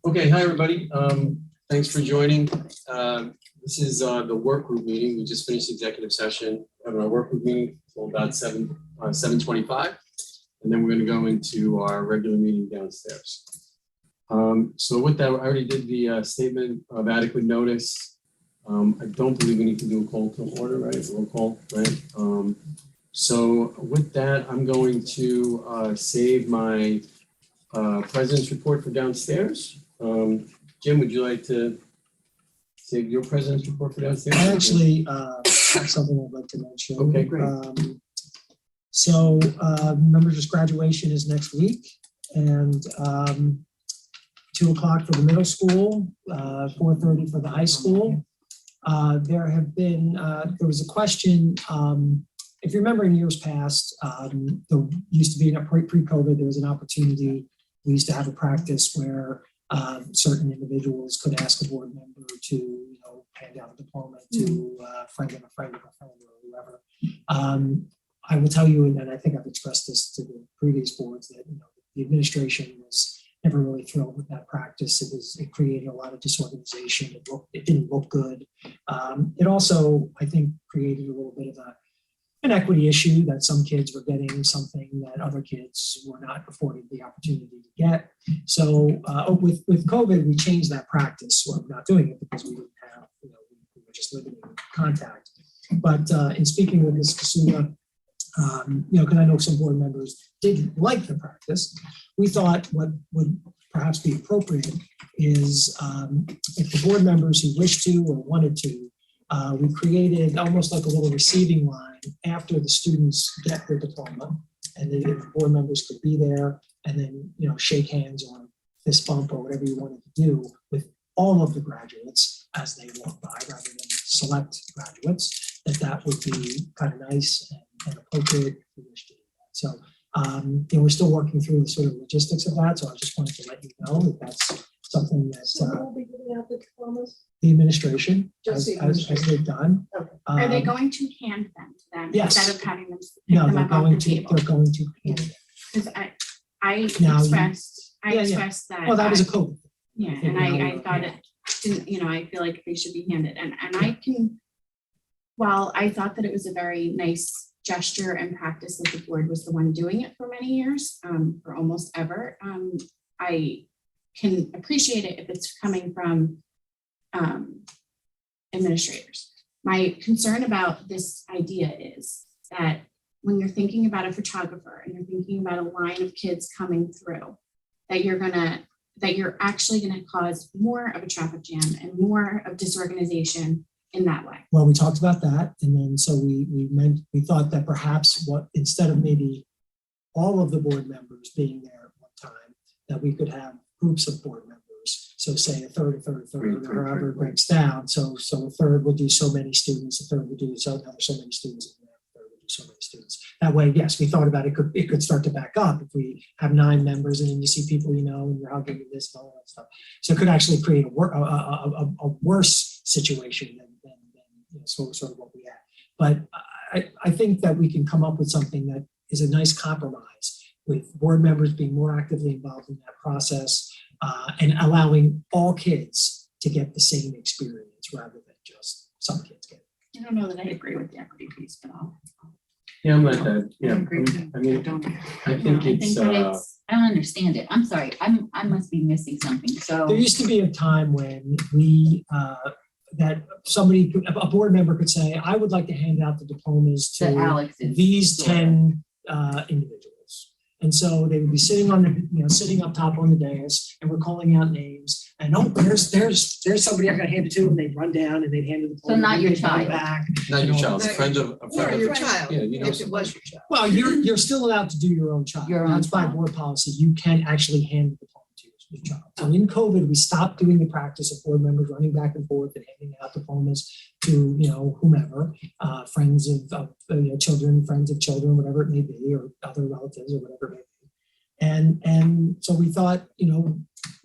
Okay, hi everybody. Thanks for joining. This is the work group meeting. We just finished the executive session of our work group meeting till about 7:25, and then we're going to go into our regular meeting downstairs. So with that, I already did the statement of adequate notice. I don't believe we need to do a call to order, right? Roll call, right? So with that, I'm going to save my president's report for downstairs. Jim, would you like to save your president's report for downstairs? I actually have something I'd like to mention. Okay, great. Members' graduation is next week, and 2 o'clock for the middle school, 4:30 for the high school. There was a question, if you remember in years past, there used to be pre-COVID, there was an opportunity. We used to have a practice where certain individuals could ask a board member to, hand out a diploma to a friend of a friend of a friend or whoever. I will tell you, and I think I've expressed this to the previous boards, that the administration was never really thrilled with that practice. It created a lot of disorganization. It didn't look good. It also, I think, created a little bit of an equity issue, that some kids were getting something that other kids were not afforded the opportunity to get. So with COVID, we changed that practice. Well, we're not doing it because we didn't have, we were just limiting contact. But in speaking with Ms. Kasuma, because I know some board members didn't like the practice, we thought what would perhaps be appropriate is if the board members who wished to or wanted to, we created almost like a little receiving line after the students get their diploma, and then the board members could be there and then, shake hands or fist bump or whatever you wanted to do with all of the graduates as they walk by, rather than select graduates. That would be kind of nice and appropriate if we wish to do that. So, we're still working through the sort of logistics of that. So I just wanted to let you know that that's something that will be giving out the diplomas? the administration, Just the as they've done. Okay. Are they going to hand them to them Yes. instead of having them pick No, them they're up off going the to, table? they're going to hand them. Because I Now you- expressed Yeah. that. Well, that was a COVID. Yeah, I think and now I we're- thought it didn't, I feel like they should be handed, and I can, while I thought that it was a very nice gesture and practice that the board was the one doing it for many years, for almost ever, I can appreciate it if it's coming from administrators. My concern about this idea is that when you're thinking about a photographer and you're thinking about a line of kids coming through, that you're actually gonna cause more of a traffic jam and more of disorganization in that way. Well, we talked about that, and then so we thought that perhaps instead of maybe all of the board members being there at one time, that we could have groups of board members. So say a third, or however it breaks down. So a third would do so many students, a third would do so many students, and a third would do so many students. That way, yes, we thought about it could start to back up if we have 9 members and then you see people, and you're hugging and this and all that stuff. So it could actually create a worse situation than sort of what we had. But I think that we can come up with something that is a nice compromise, with board members being more actively involved in that process, and allowing all kids to get the same experience rather than just some kids get it. I don't know that I agree with the equity piece, but Yeah, I'm like that. Yeah, I mean, I think it's, I don't understand it. I'm sorry. I must be missing something. So There used to be a time when a board member could say, I would like to hand out the diplomas to to Alex's these daughter. 10 individuals. And so they would be sitting sitting up top on the dais, and we're calling out names. And there's somebody I'm going to hand it to, and they'd run down and they'd hand the diploma. not your and they'd run child. back. not your child, it's a Not friend of, a Or friend your of. child, Yeah, if it was your child. Well, you're still allowed to do your own child. Your own That's by child. board policy. You can actually hand the diploma to your child. So in COVID, we stopped doing the practice of board members running back and forth and handing out diplomas to whomever, friends of children, friends of children, whatever it may be, or other relatives or whatever it may be. And so we thought,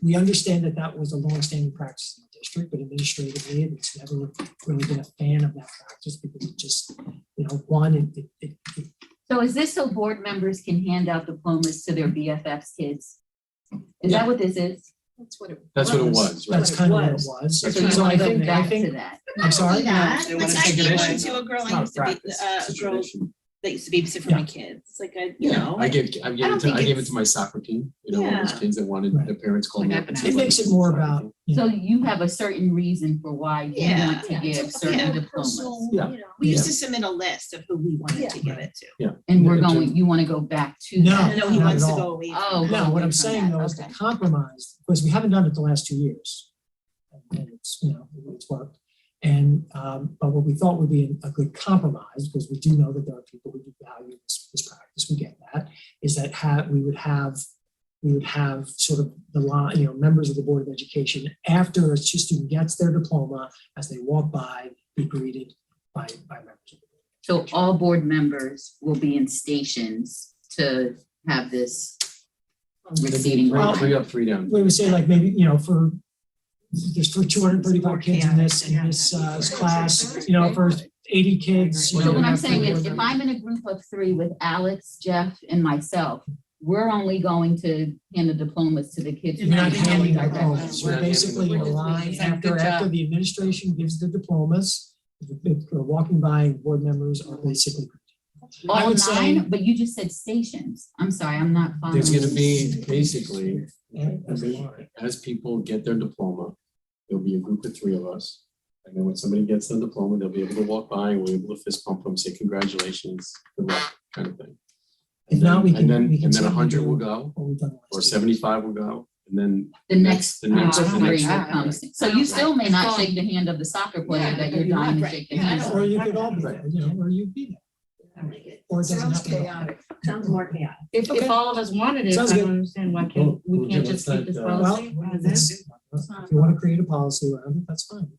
we understand that was a longstanding practice in the district, but administratively, it's never really been a fan of that practice because it just, So is this so board members can hand out diplomas to their BFFs kids? Is that what this is? That's what it That's what it was, right? That's kind of what it was. So So you So want I to go think, back to that. I'm sorry? Yeah, They wanna it's take it I in. went to a girl It's I not used to be, practice, it's a a girl tradition. that used to babysit for my kids. It's like a, you know. I gave don't it think to it's- my soccer team, you know, all those Yeah. kids that wanted, Right. their parents called me up. and said, It makes it more about, you So know, you have a certain reason for why you Yeah. want to give certain diplomas. Yeah. We used Yeah. to submit a list of who we wanted to give it to. And we're Yeah, it's a- going, you want to go back to No. that? No, he not wants at to all. go away. Oh, from go no, away what I'm from saying that, though is to okay. compromise, because we haven't done it the last 2 years. And it's, you know, it's worked. And, but what we thought would be a good compromise, because we do know that there are people who do value this practice, we get that, is that we would have sort of the line, you know, members of the Board of Education, after a student gets their diploma, as they walk by, be greeted by members of the board. So all board members will be in stations to have this receiving. Well, Three up, three down. We would say like maybe, you know, there's 235 kids in this class, you know, for 80 kids. you So know, what we I'm have saying three is, board if I'm in a group of 3 with Alex, Jeff, and myself, we're only going to hand the diplomas to the kids. You're not handing Okay. diplomas. We're You're not basically handing in diplomas. line Good after job. the administration gives the diplomas. If they're walking by, and board members are basically. I All would say- 9, but you just said stations. I'm sorry, I'm not following. There's gonna be basically, And as a line. as people get their diploma, there'll be a group of 3 of us. And then when somebody gets their diploma, they'll be able to walk by and we're able to fist bump them, say congratulations, good luck, kind of thing. If not, we can. And then, we can and then certainly 100 will do go, what we've done the last or 2 years. 75 will go, and then The next the next- group of the 3 next- will come. So you still may not shake the hand of the soccer player that you're dying to shake the hand of. Or you could all be there, you know, or you'd be there. Or it doesn't Sounds have to be. chaotic. Sounds more chaotic. If Okay. all of us wanted it, Sounds I good. don't understand why Well, we we'll can't give just us keep this that, Well, policy. as is. if you want to create a policy around it, that's fine.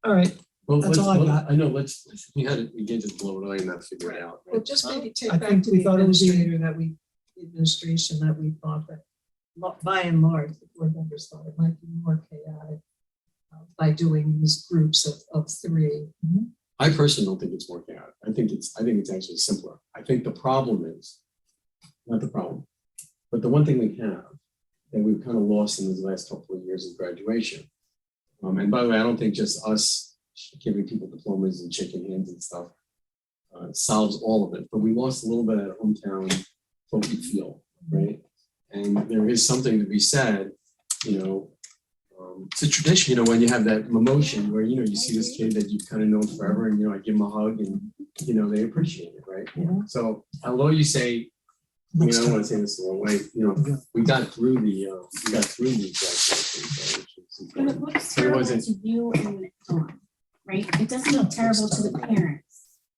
All right, Well, That's all I got. I know, we can't just blow it away and not figure it out. right? Well, just maybe take I back think to we the thought it would be- administration that we thought that, by and large, the board members thought it might be more chaotic by doing these groups of 3. I personally don't think it's working out. I think it's actually simpler. I think the problem is, not the problem, but the one thing we have that we've kind of lost in these last couple of years is graduation. And by the way, I don't think just us giving people diplomas and shaking hands and stuff solves all of it, but we lost a little bit of that hometown folky feel, right? And there is something to be said, you know, it's a tradition, you know, when you have that emotion where, you know, you see this kid that you've kind of known forever and, you know, I give them a hug and, you know, they appreciate it, right? So although you say, I mean, I don't want to say this the wrong way, you know, we got through the graduation, so, which is And it important. looks But it terrible wasn't- to you and Dawn, right? It doesn't look terrible to the parents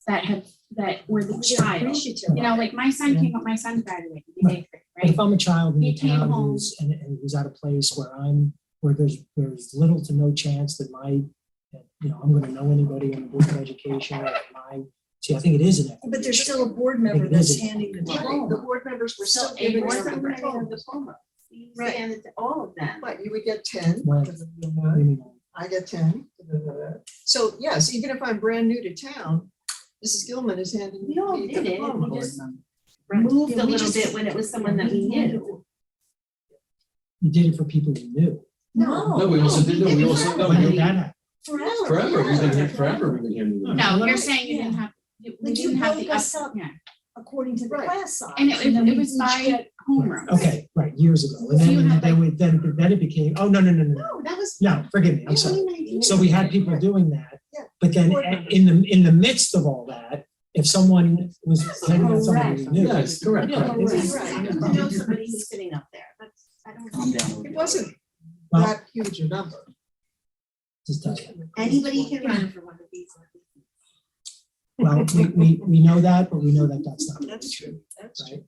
that were the child. You know, like my son came up, my son graduated in 8th grade, but right? if I'm a child in the He came town home. who's at a place where there's little to no chance that I'm gonna know anybody in the Board of Education, or see, I think it is an equity But there's issue. still a board member It that's is. handing the diploma. The board members were still So a giving board them member the handing a diploma. diploma. You Right. stand it to all of them. What, you would get 10? Right. I get 10. So yes, even if I'm brand new to town, Mrs. Gilman is handing me We all the did it, diploma. we just moved Yeah, a we little just- bit when it was someone that we knew. You did it for people you knew. No, we also did, no, we also, no, When you- did that happen? forever, we've been here forever, we've been handing them. No, Well, you're saying you didn't have, we Like you didn't have broke the, us up. yeah. according to the Right. class size. And then it we was each by get- homeroom. Okay, right, years ago. And So you then, had then it became, oh, no. No, that was. No, forgive me, I'm sorry. 2019. So we had people doing that, Yeah. but then Board members. in the midst of all that, if someone was handing out somebody we knew. Yes, correct. Yeah, correct. it's- Right. You don't know somebody who's sitting up there, that's, I don't. Calm down. It wasn't Well- that huge a number. Just tell you. Anybody can run for one of these. Well, we know that, but we know that that's not That's true. That's true.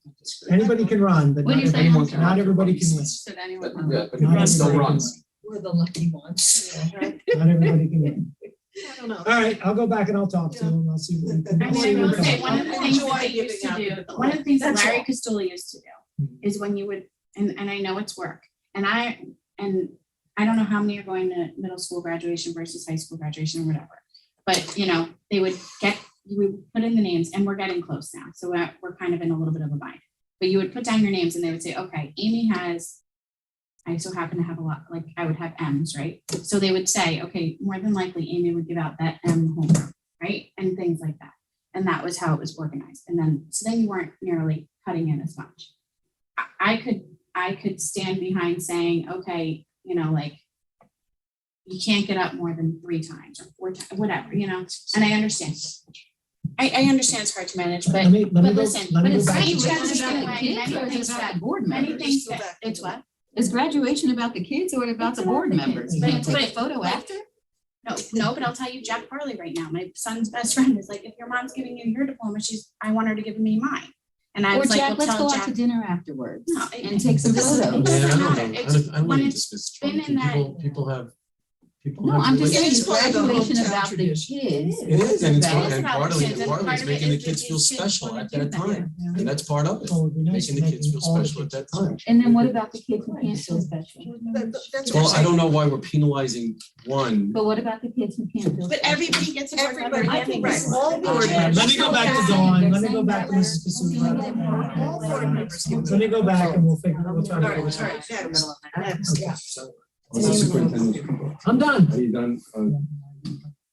right. Anybody can run, but What not do you say? everyone, I'm sorry. not everybody can win. Should anyone? But, yeah, but Not it still everybody can runs. We're the lucky ones. win. Not everybody can win. I don't know. All right, I'll go back and I'll talk to him. I'll see what we can. I I'll mean, see I what will we can say, do. one of the things that they Enjoy used to giving do, out the one of the things that That's Larry all. Costola used to do Mhm. is when you would, and I know it's work, and I don't know how many are going to middle school graduation versus high school graduation or whatever. But, you know, they would we would put in the names, and we're getting close now, so we're kind of in a little bit of a bind. But you would put down your names and they would say, okay, Amy has I so happen to have a lot, like I would have M's, right? So they would say, okay, more than likely Amy would give out that M homework, right? And things like that. And that was how it was organized. And then, so then you weren't nearly cutting in as much. I could stand behind saying, okay, you know, like, you can't get up more than 3 times or 4 times, whatever, you know, and I understand. I understand it's hard to manage, but Let me go- listen, let me But go is back to graduation that. about the kids or is it about the board many members? things that, it's what? Is graduation about the kids or about It's the about board the members? kids, Can you but- take a but- photo but- after? No, but I'll tell you Jack Farley right now, my son's best friend is like, if your mom's giving you your diploma, I want her to give me mine. And I Or was like, Jack, well, let's tell go out to Jack. dinner afterwards No, and take some Listen, photos. it doesn't Yeah, I matter. don't know. It's I don't when want to it's dismiss been in that- people have. No, I'm just It saying is it's part of the graduation hometown about the tradition. kids. It is, and it's That part, is and about part the of kids, it, and part of part it's of it making the is kids that feel these kids special wanna at do that that. time. And that's part of it, Well, it'd be nice making to the make kids feel all the special at kids that time. And then what about the kids who can't feel special? That's what Well, I'm I don't saying. know why we're penalizing one. But what about the kids who can't feel But special? everybody gets a board member. Everybody, I think right, this is- all board Let members. me go back to Dawn, let me go back to Mrs. All board Kasuma. members give Let me go back and we'll try All to. right, next, next. Okay, so Well, the superintendent, I'm done. are you done?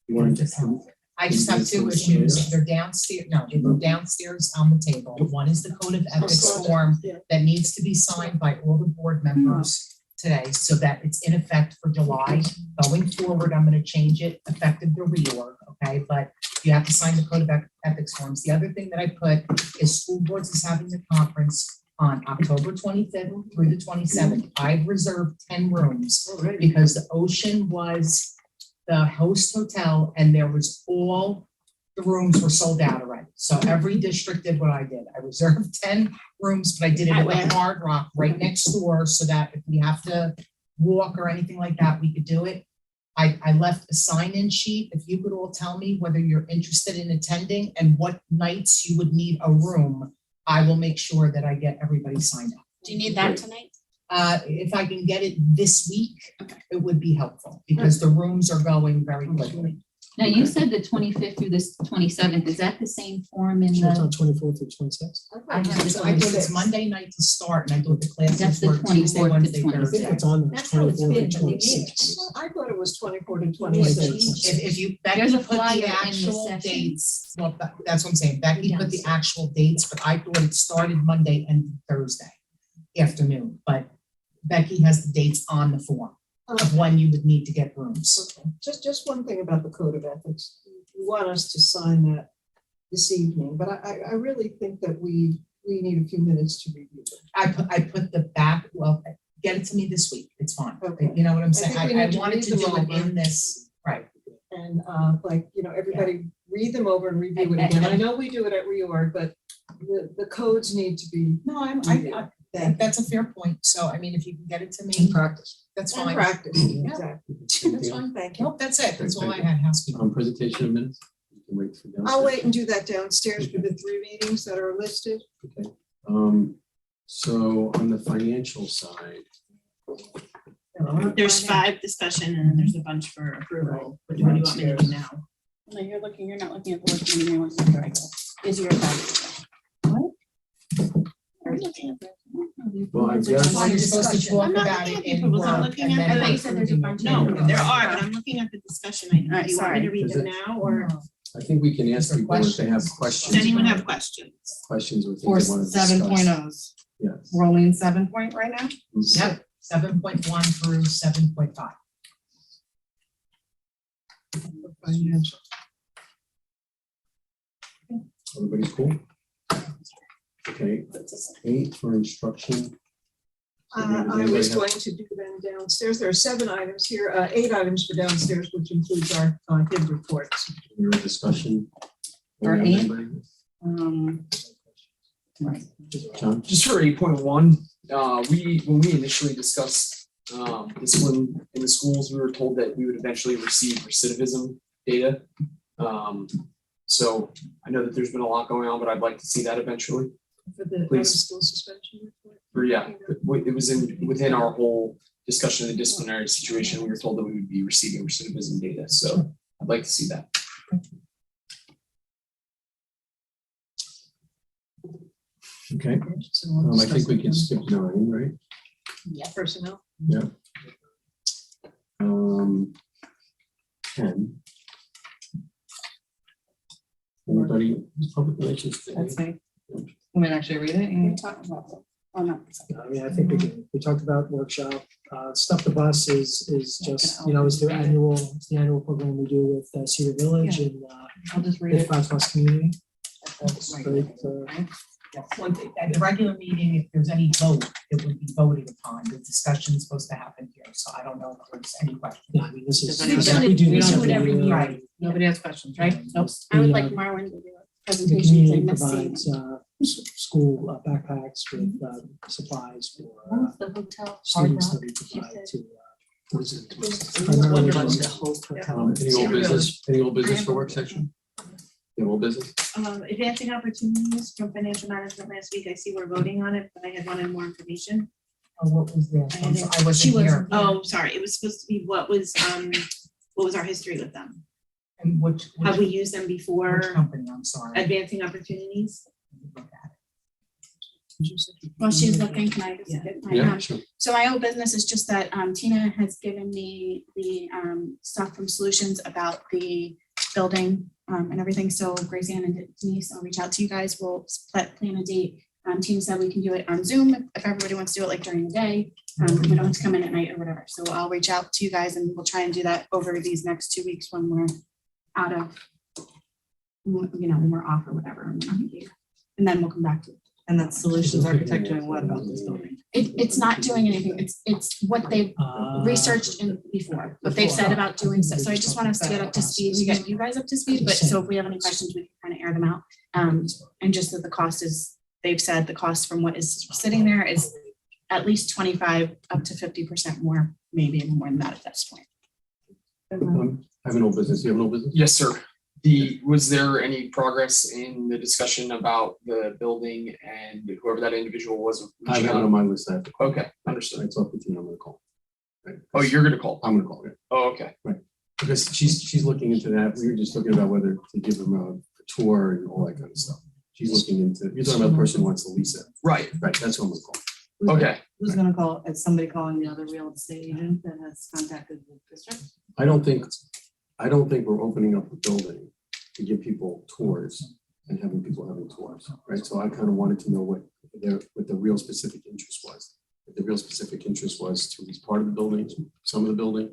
You want to? I just have 2 issues. They're downstairs, no, they're downstairs on the table. One is the code of ethics form that needs to be signed by all the board members today so that it's in effect for July. Going forward, I'm gonna change it effective the reorg, okay? But you have to sign the code of ethics forms. The other thing that I put is school boards is having the conference on October 25th through the 27th. I've reserved 10 rooms because the Ocean was the host hotel and there was all the rooms were sold out already. So every district did what I did. I reserved 10 rooms, but I did it at the Hard Rock right next door so that if we have to walk or anything like that, we could do it. I left a sign-in sheet. If you could all tell me whether you're interested in attending and what nights you would need a room, I will make sure that I get everybody signed up. Do you need that tonight? If I can get it this week, it would be helpful because the rooms are going very quickly. Now, you said the 25th through this 27th. Is that the same form in So it's the, on 24th to 26th. I have this, I thought it's Monday night to start and I thought the That's classes the were Tuesday, 24th to Wednesday, 26th. I think Thursday. it's on That's how it's 24th been to in the years. 26th. I thought it was 24 to It's 26. If you, There's Becky a put flyer in the the actual session. dates, well, that's what I'm saying, Becky put the actual dates, but I thought it started Monday and Thursday afternoon, but Becky has the dates on the form of when you would need to get rooms. Okay. Just one thing about the code of ethics. You want us to sign that this evening, but I really think that we need a few minutes to review it. I put the back, well, get it to me this week, it's fine. Okay. You know what I'm I saying? think we I need to wanted read to them do it over. in this, right. And like, everybody read them over and review it again. I know we do it at reorg, but the codes need to be. No, that's a fair point. So, I mean, if you can get it to In me, practice. that's And fine. practice, exactly. That's fine. Thank you. Nope, that's it. That's all I had, housekeeping. Presentation of minutes. You can wait for downstairs. I'll wait and do that downstairs for the 3 meetings that are listed. Okay. So on the financial side, There's 5 discussion and then there's a bunch for approval. What do you want me to do now? No, you're not looking at the work meeting, you're looking at the regular. Is your fact? What? Are you looking at the- well, I guess. Well, you're supposed to talk I'm not about looking it at the in approvals, I'm work looking and at- then I thought you said there's a bunch. No, approving there it. are, but I'm looking at the discussion items. Alright, Do you want me to read Is them it- now or I think we can ask people if they have does questions. anyone have questions? Questions or things For they want to discuss. 7.0s, Yes. rolling 7 right now? Yep, 7.1 through 7.5. Financial. Everybody's cool? Okay, 8 for instruction. I was going to do them downstairs. There are 7 items here, 8 items for downstairs, which includes our HID reports. Your discussion. For 8? Anybody? Right. John? Just for 8.1, when we initially discussed discipline in the schools, we were told that we would eventually receive recidivism data. So I know that there's been a lot going on, but I'd like to see that eventually. For the Please. school suspension report. It was within our whole discussion of the disciplinary situation, we were told that we would be receiving recidivism data, so I'd like to see that. Okay, So we'll I think we can discuss skip 9, right? personnel. Yeah. 10. Anybody, public relations today? That's me. You might actually read it. We talked about it. Oh, no. I mean, I think we talked about workshop, Stuff the Bus is just, you know, it's the annual program we do with Cedar Village and I'll just read the it. Five Plus community. That's Great, Yes, one thing, at the regular meeting, if there's any vote, it would be voted upon. The discussion is supposed to happen here, so I don't know if there's any question. Yeah, I mean, this is. We've done we do we this do it every year. Right. Nobody has questions, right? Nope. I would The, like Marwin to do The presentations community and Missy. provides school backpacks with supplies for What's the hotel? Hard students Rock? that we provide to. What is it? One Primarily, bunch to host hotel. Any old business for work section? Any old business? Advancing opportunities from financial management last week. I see we're voting on it, but I had wanted more information. Oh, what was that? I'm sorry, I She wasn't here. wasn't. Oh, sorry. It was supposed to be what was our history with them? And which Have we used them before? company, I'm sorry. Advancing opportunities? Look at While she's looking, can I just Yeah. get my, Yeah, sure. so my old business is just that Tina has given me the stuff from Solutions about the building and everything. So Grace Ann and Denise, I'll reach out to you guys. We'll plan a date. Tina said we can do it on Zoom if everybody wants to do it like during the day. We don't have to come in at night or whatever. So I'll reach out to you guys and we'll try and do that over these next 2 weeks when we're out of, you know, when we're off or whatever. And we're not here. And then we'll come back to it. And that's Solutions Architect doing what about this building? It's not doing anything. It's what they've researched in before, what they've said about doing so. So I just want us to get up to speed, to get you guys up to speed, but so if we have any questions, we can kind of air them out. And just that the cost is, they've said the cost from what is sitting there is at least 25 up to 50% more, maybe even more than that at this point. I have an old business. You have an old business? Yes, sir. Was there any progress in the discussion about the building and whoever that individual was? I have it on my list. I have to call. Okay, understood. I talked with you. I'm gonna call. Right. Oh, you're gonna call? I'm gonna call, yeah. Oh, okay. Because she's looking into that. We were just looking about whether to give them a tour and all that kind of stuff. She's looking into, you're talking about the person who wants to lease it. Right, Right, that's what I'm gonna call. okay. Who's gonna call? Is somebody calling the other real estate agent that has contacted the district? I don't think we're opening up the building to give people tours and having people having tours, right? So I kind of wanted to know what the real specific interest was. If the real specific interest was to lease part of the building, some of the building,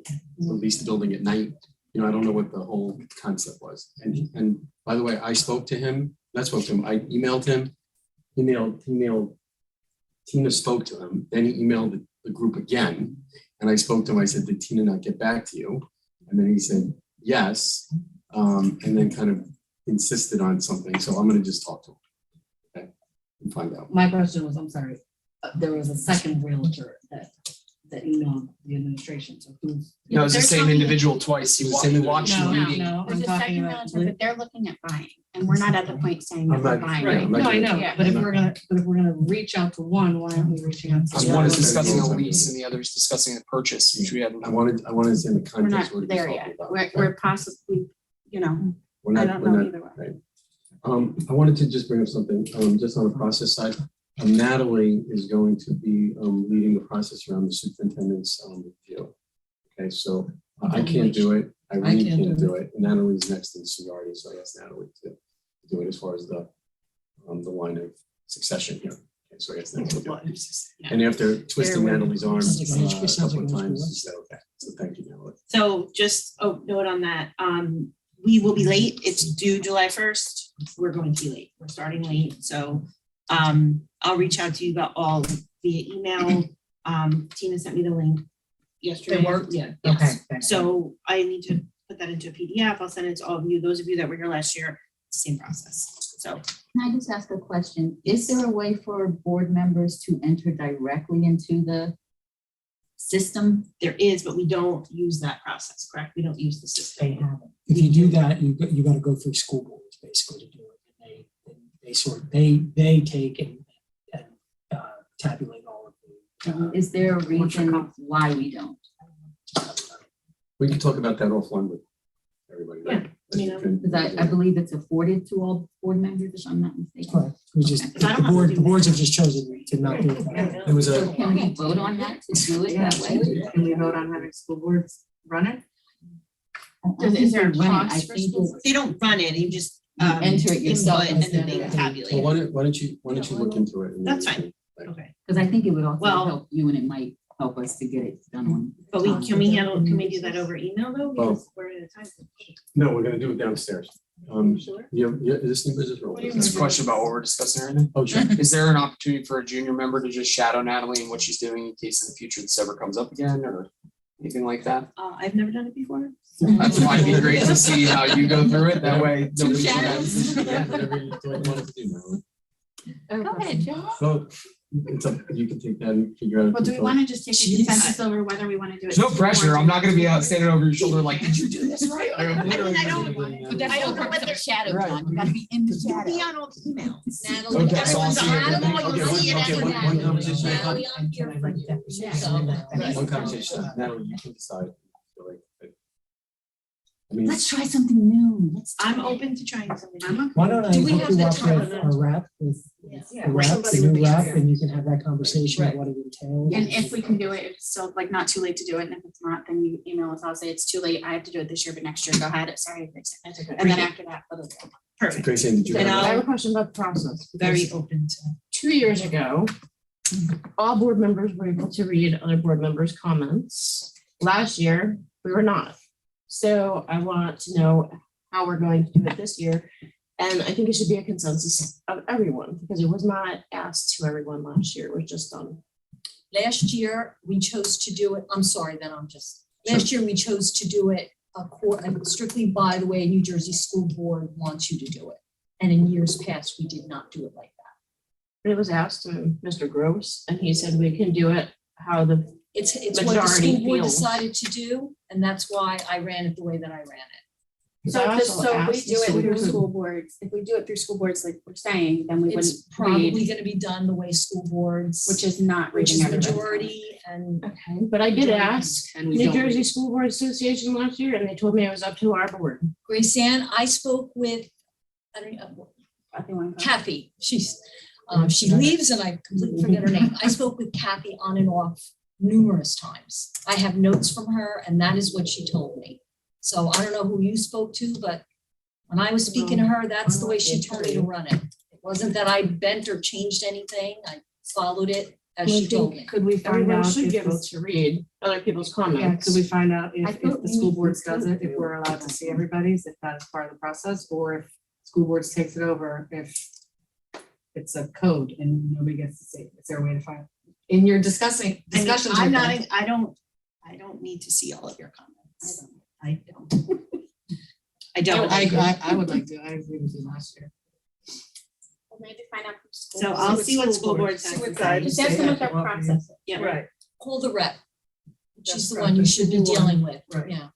or lease the building at night. You know, I don't know what the whole concept was. And by the way, I spoke to him, I emailed him, Tina spoke to him, then he emailed the group again. And I spoke to him, I said, did Tina not get back to you? And then he said, yes, and then kind of insisted on something. So I'm gonna just talk to him. Okay, and find out. My question was, I'm sorry, there was a second realtor that emailed the administration, so who's? No, it's the They're same talking- individual twice. He It was the same watched the individual. meeting. No, There's I'm a talking second about. realtor, but they're looking at buying, and we're not at the point saying that I'm we're not- buying. right, right I'm No, not I gonna- know, Yeah. but if we're gonna reach out to one, why aren't we reaching out to the One is other? discussing a lease and the other is discussing a purchase, which we haven't. I wanted to understand the We're context. not of what he was there talking yet. about. We're possibly, you know, We're I not- don't we're know not- either way. right. I wanted to just bring up something, just on the process side. Natalie is going to be leading the process around the superintendent's review. Okay, so I can't do it. I really can't do it. And Natalie's next in seniority, so I asked Natalie to do it as far as the line of succession here. Okay, so I guess Natalie will do it. And after twisting Natalie's arm Sounds like an a sounds couple like of an times, old she said, okay, so thank you, Natalie. So just a note on that, we will be late. It's due July 1st. We're going to be late. We're starting late. So I'll reach out to you about all via email. Tina sent me the link yesterday. It worked? Yeah. Okay. yes. thank you. So I need to put that into a PDF. I'll send it to all of you. Those of you that were here last year, same process. So Can I just ask a question? Is there a way for board members to enter directly into the system? there is, but we don't use that process, correct? We don't use the They system. haven't. If you do that, you gotta go through school boards basically to do it. And they take and tabulate all of the. Is there a reason why we don't? We can talk about that offline with everybody, Yeah, right? you know, Because I believe it's afforded to all board members, if I'm not mistaken. Correct. We just, Because I don't the have to board, do the boards that. have just chosen to not do it. that way. There was So a, can we vote on that to do it that way? Can we vote on having school boards run it? I Is think there a they run it. I cost for think school? it's- they don't run it, you just You enter it yourself input and then instead they of- tabulate. well, why don't you look into it? and then That's we fine. can- Okay, Because I think it would also Well- help you and it might help us to get it done on. but can we do that over email though? Well- Because we're in a time. No, we're gonna do it downstairs. Sure. Yeah, is this new business or old What do you business? It's a question about what we're discussing right now. Oh, sure. Is there an opportunity for a junior member to just shadow Natalie and what she's doing in case in the future this ever comes up again or anything like that? I've never done it before. That's why it'd be great to see how you go through it. That way. Two nobody shadows. Yeah, whatever you want to do, Marilyn. Go ahead, Joe. So it's up, you can take that and figure out. Well, do we want to just take a Jeez. consensus over whether we want to do it? There's no before pressure. I'm we- not gonna be out standing over your shoulder like, did you do this right? Like, I'm literally I don't- gonna be doing that. I don't know whether. Shadow, Right. John. You gotta be in the You'll shadow. be on all the emails. Natalie, Okay, so I'll see you. I don't know what Okay, you'll one- see it okay, as one- an one ad. conversation. Natalie, I'm here for you. So- One conversation, Natalie, you can decide. I mean, Let's try something new. Let's. I'm try it. open to trying something. I'm okay. Why don't I Do we hook have you the up time? with a rep, with Yeah, a rep, somebody the would new be rep, here. and you can have that conversation of Right. what it entails. And if we can do it, if it's still like not too late to do it, and if it's not, then you email us, I'll say it's too late, I have to do it this year, but next year, go ahead, sorry. And then after that, it'll go. Perfect. Gracie, did you? Then have- I have a question about the process. Very open to. 2 years ago, all board members were able to read other board members' comments. Last year, we were not. So I want to know how we're going to do it this year. And I think it should be a consensus of everyone, because it was not asked to everyone last year. It was just done. Last year, we chose to do it, I'm sorry, then I'm just, last year, we chose to do it strictly by the way New Jersey School Board wants you to do it. And in years past, we did not do it like that. But it was asked to Mr. Gross, and he said we can do it how the, It's what the Majority school board feels. decided to do, and that's why I ran it the way that I ran it. because I So just also so if we asked do it so we through could- school boards, if we do it through school boards, like we're saying, then we wouldn't It's probably read, gonna be done the way school boards, which is not which reading is everybody's majority and Okay, but I did ask And we New don't. Jersey School Board Association last year, and they told me it was up to our board. Grace Ann, I spoke with, I don't know, I think one. Kathy, she leaves and I completely forget her name. I spoke with Kathy on and off numerous times. I have notes from her and that is what she told me. So I don't know who you spoke to, but when I was speaking to her, that's the way she told me to run it. It wasn't that I bent or changed anything. I followed it as she told me. Could we find Everyone out should if get those- us to read other people's Yeah, comments. could we find out I if thought the school we boards does could it, if do. we're allowed to see everybody's, if that is part of the process, or if school boards takes it over, if it's a code and nobody gets to see it? Is there a way to find? In your discussing, I mean, discussions I'm with not, them. I don't need to see all of your comments. I don't. I don't. I would like to, I agree with you last year. We'll maybe find out from school. So I'll see what school boards See have what to say. guidance Just ask them what their Yeah. process is. Yeah. Right. Call the rep. She's Best the one you practice, should be the new one. dealing with, Right. yeah.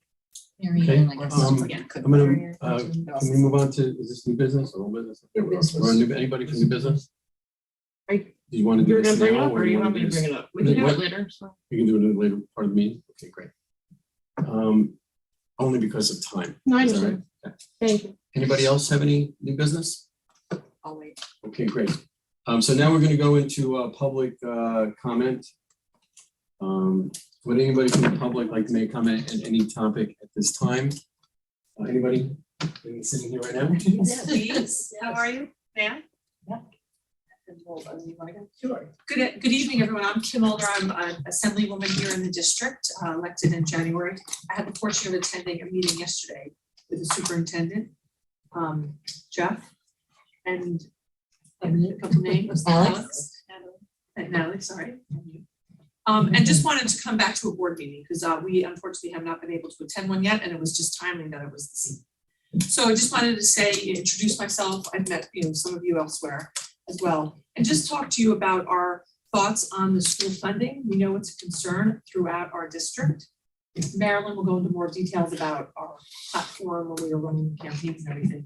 Mary Okay, Ann, I guess. Yeah. I'm gonna, can we move on to, is this new business or old business? New business. Or new, anybody from new business? Are- Do you want to do You're this gonna bring it now up, or or do you you want want me to to do bring this? it up? We can do it What? later. so. You can do it in a later part of the meeting? Okay, great. Only because of time. No, I Is that understand. right? Okay. Thank you. Anybody else have any new business? I'll wait. Okay, great. So now we're gonna go into public comment. Would anybody from the public like to make comment on any topic at this time? Anybody sitting here right now? Please, how are you, ma'am? Sure. Good evening, everyone. I'm Kim Older. I'm an assemblywoman here in the district, elected in January. I had the fortune of attending a meeting yesterday with the superintendent, Jeff, and a couple names. Alex. Natalie, sorry. And just wanted to come back to a board meeting because we unfortunately have not been able to attend one yet, and it was just timely that it was this evening. So I just wanted to say, introduce myself. I've met, some of you elsewhere as well, and just talk to you about our thoughts on the school funding. We know it's a concern throughout our district. Marilyn will go into more details about our platform where we are running campaigns and everything.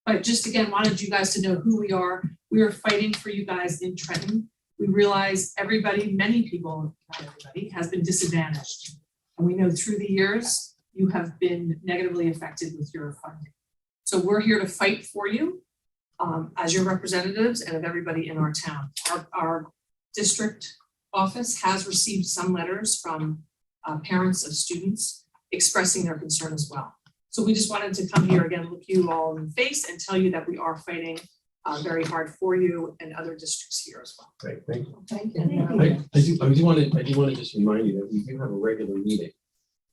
But just again, wanted you guys to know who we are. We are fighting for you guys in Trenton. We realize everybody, many people, not everybody, has been disadvantaged. And we know through the years, you have been negatively affected with your funding. So we're here to fight for you as your representatives and of everybody in our town. Our district office has received some letters from parents of students expressing their concern as well. So we just wanted to come here again, look you all in the face and tell you that we are fighting very hard for you and other districts here as well. Great, thank you. Thank you. I do want to just remind you that we do have a regular meeting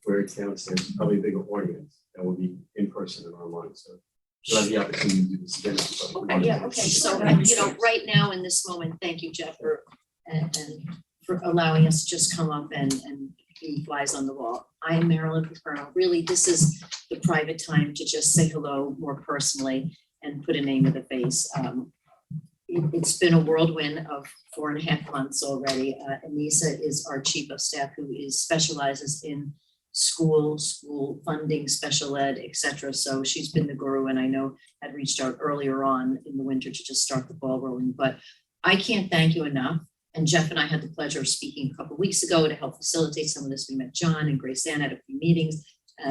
where it's downstairs, probably a bigger audience that will be in person and online, so you'll have the opportunity to do this again. Okay, so, right now in this moment, thank you, Jeff, and for allowing us to just come up and be flies on the wall. I am Marilyn Paperno. Really, this is the private time to just say hello more personally and put a name with a face. It's been a whirlwind of 4.5 months already. Anissa is our chief of staff who specializes in school funding, special ed, et cetera. So she's been the guru, and I know had reached out earlier on in the winter to just start the ball rolling. But I can't thank you enough. And Jeff and I had the pleasure of speaking a couple of weeks ago to help facilitate some of this. We met John and Grace Ann at a few meetings,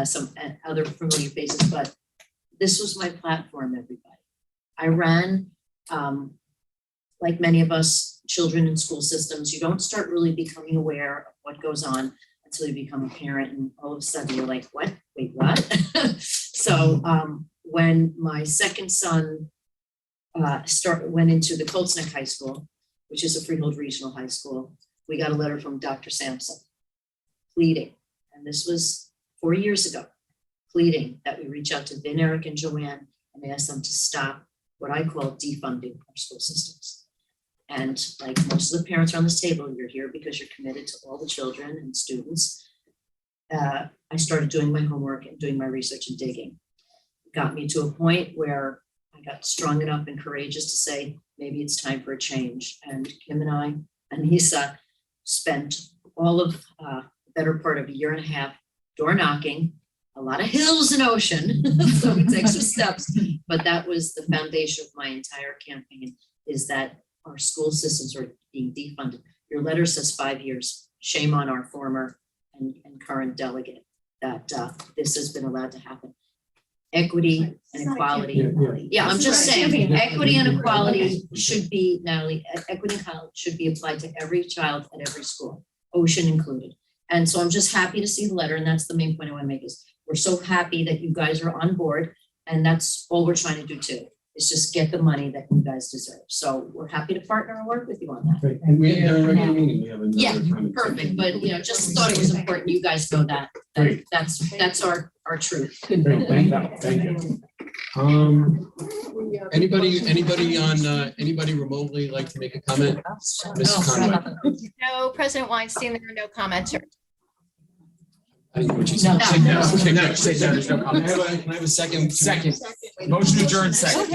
some other familiar faces, but this was my platform, everybody. I ran, like many of us, children in school systems, you don't start really becoming aware of what goes on until you become a parent, and all of a sudden you're like, what? Wait, what? So when my second son went into the Colts Neck High School, which is a Freehold Regional High School, we got a letter from Dr. Sampson pleading, and this was 4 years ago, pleading that we reach out to Vin, Eric, and Joanne and ask them to stop what I call defunding our school systems. And like most of the parents around this table, you're here because you're committed to all the children and students. I started doing my homework and doing my research and digging. It got me to a point where I got strong enough and courageous to say, maybe it's time for a change. And Kim and I, and Anissa, spent all of the better part of 1.5 years door knocking, a lot of hills in Ocean, so we take some steps. But that was the foundation of my entire campaign, is that our school systems are being defunded. Your letter says 5 years. Shame on our former and current delegate that this has been allowed to happen. Equity and equality. Yeah, I'm just saying, equity and equality should be, not only equity and equality should be applied to every child at every school, Ocean included. And so I'm just happy to see the letter, and that's the main point I want to make is we're so happy that you guys are on board, and that's all we're trying to do too, is just get the money that you guys deserve. So we're happy to partner and work with you on that. Great, and we have a regular meeting, we have another. Yeah, time perfect, but just thought it was important, you guys know that, Great. that's our truth. Great, thank you. Anybody anybody remotely like to make a comment? Mrs. Conway. No, President Weinstein, there are no comments. I think what you said. No. Say no. No, say no, there's no comments. Can I have a second? Second. Motion adjourned second.